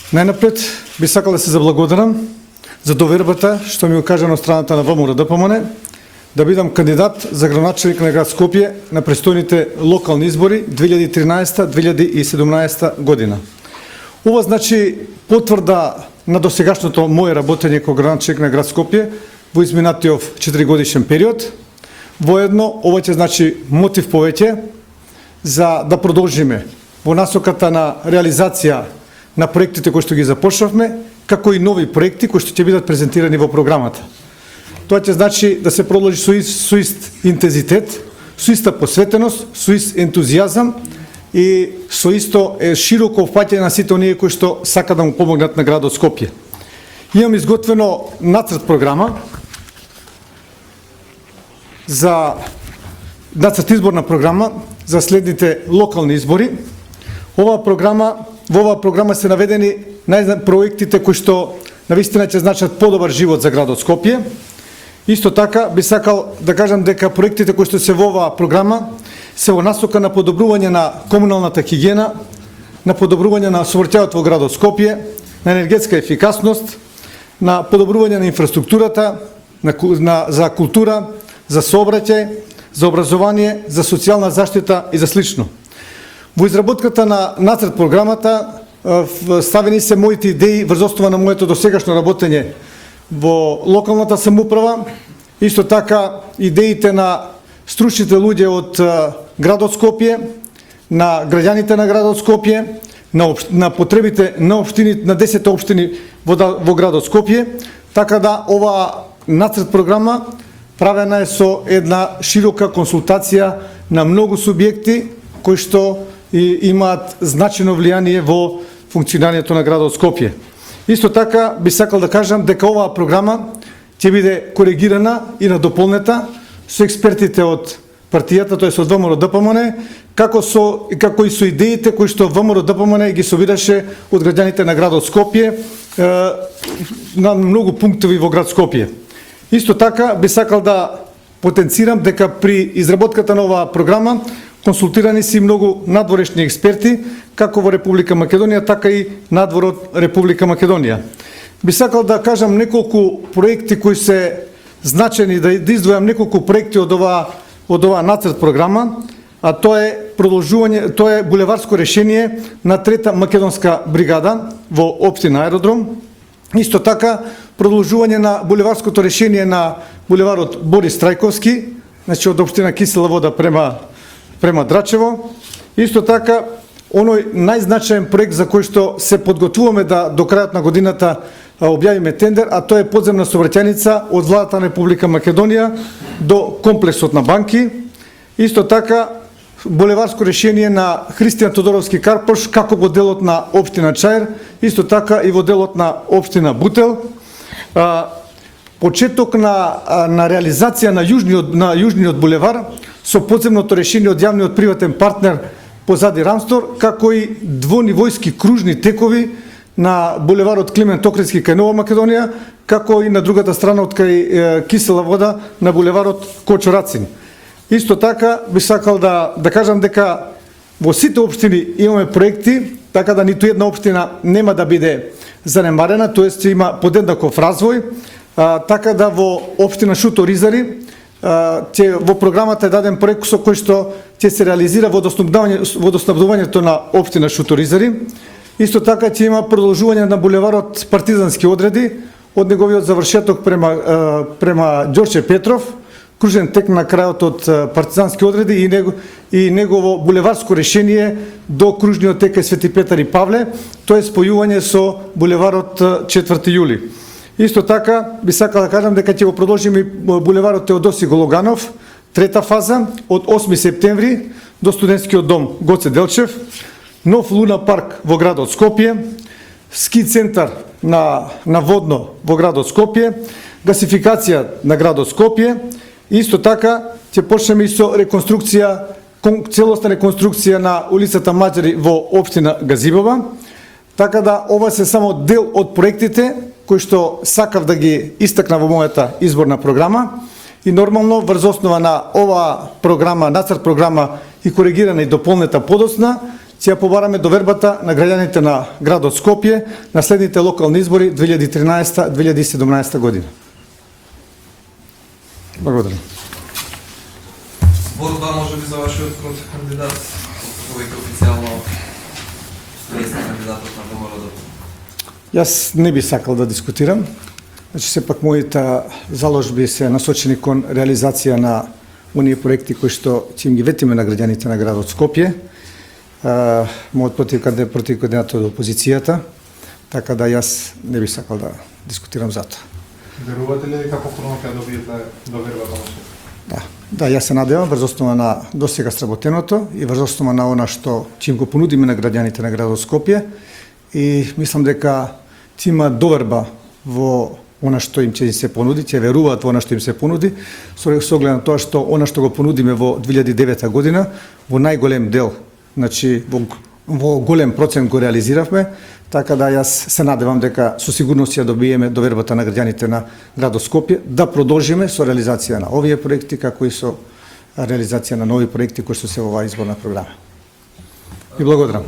Најнапред би сакал да се заблагодарам за довербата што ми окажа на страната на ВМРО-ДПМН да бидам кандидат за градоначелник на град Скопје на престојните локални избори 2013-2017 година. Ова значи потврда на досегашното моје работење како градоначелник на град Скопје во изминатиот 4-годишен период. Воедно, ова ќе значи мотив повеќе за да продолжиме во насоката на реализација на проектите кои што ги започнавме, како и нови проекти кои што ќе бидат презентирани во програмата. Тоа ќе значи да се продолжи со ист интензитет, со иста посветеност, со ист ентузијазам и со исто широко опфаќање на сите оние кои што сака да му помогнат на градот Скопје. Имам изготвено нацрт програма за изборна програма за следните локални избори. Во оваа програма се наведени проектите кои што навистина ќе значат подобар живот за градот Скопје. Исто така би сакал да кажам дека проектите кои што се во оваа програма се во насока на подобрување на комуналната хигиена, на подобрување на сообраќајот во градот Скопје, на енергетска ефикасност, на подобрување на инфраструктурата, за култура, за сообраќај, за образование, за социјална заштита и за слично. Во изработката на нацрт програмата ставени се моите идеи врз основа на моето досегашно работење во локалната самоуправа, исто така идеите на стручните луѓе од градот Скопје, на граѓаните на градот Скопје, на потребите на општини, на 10 општини во градот Скопје, така да оваа нацрт програма правена е со една широка консултација на многу субјекти кои што имаат значено влијание во функционирањето на градот Скопје. Исто така би сакал да кажам дека оваа програма ќе биде коригирана и надополнета со експертите од партијата, тоест од ВМРО-ДПМН, како и со идеите кои што ВМРО-ДПМН ги собираше од граѓаните на градот Скопје на многу пунктови во град Скопје. Исто така би сакал да потенцирам дека при изработката на оваа програма консултирани си многу надворешни експерти, како во Република Македонија, така и надвор од Република Македонија. Би сакал да кажам неколку проекти кои се значени, да издвојам неколку проекти од оваа нацрт програма, а тоа е булеварско решение на 3-та македонска бригада во општина Аеродром. Исто така продолжување на булеварското решение на булеварот Борис Трајковски, значи од општина Кисела Вода према Драчево. Исто така, оној најзначаен проект за кој што се подготвуваме да до крајот на годината објавиме тендер, а тоа е подземна сообраќајница од владата на Република Македонија до комплексот на банки. Исто така, булеварско решение на Христијан Тодоровски Карпош, како во делот на општина Чаир, исто така и во делот на општина Бутел. Почеток на реализација на јужниот булевар со подземното решение од јавниот приватен партнер позади Рамстор, како и двонивојски кружни текови на булеварот Климент Охридски кај Нова Македонија, како и на другата страна од кај Кисела Вода на булеварот Кочо Рацин. Исто така би сакал да кажам дека во сите општини имаме проекти, така да ниту една општина нема да биде занемарена, тоест ќе има подеднаков развој, така да во општина Шуто Ризари во програмата е даден проект со кој што ќе се реализира водоснабдувањето на општина Шуто Ризари. Исто така ќе има продолжување на булеварот Партизански одреди од неговиот завршеток према Ѓорче Петров, кружен тек на крајот од Партизански одреди и негово булеварско решение до кружниот тек Свети Петар и Павле, тоа е спојување со булеварот 4 јули. Исто така би сакал да кажам дека ќе го продолжиме булеварот Теодоси Гологанов, 3-та фаза од 8 септември до студентскиот дом Гоце Делчев, нов луна парк во градот Скопје, ски центар на водно во градот Скопје, гасификација на градот Скопје. Исто така ќе почнеме и со целосна реконструкција на улицата Маđари во општина Газибова. Така да ова се само дел од проектите кои што сакав да ги истакна во мојата изборна програма и нормално врз основа на оваа програма, нацрт програма и коригирана и дополнета подоцна, ќе ја побараме довербата на граѓаните на градот Скопје на следните локални избори 2013-2017 година. Благодарам. Борба може би за вашиот контркандидат, веќе официјално стои кандидатот на ВМРО. Јас не би сакал да дискутирам. Значи, сепак моите заложби се насочени кон реализација на оние проекти кои што ќе им ги ветиме на граѓаните на градот Скопје. Мојот противкандидат од опозицијата, така да јас не би сакал да дискутирам за тоа. Верувате ли дека повторно ќе добиете довербата на Скопје? Да, јас се надевам врз основа на досега сработеното и врз основа на она што ќе им го понудиме на граѓаните на градот Скопје и мислам дека ќе има доверба во она што им ќе се понуди, ќе веруваат во она што им се понуди, со оглед на тоа што она што го понудиме во 2009 година во најголем дел, значи во голем процент го реализиравме, така да јас се надевам дека со сигурност ќе добиеме довербата на граѓаните на градот Скопје да продолжиме со реализација на овие проекти, како и со реализација на нови проекти кои што се во оваа изборна програма. И благодарам.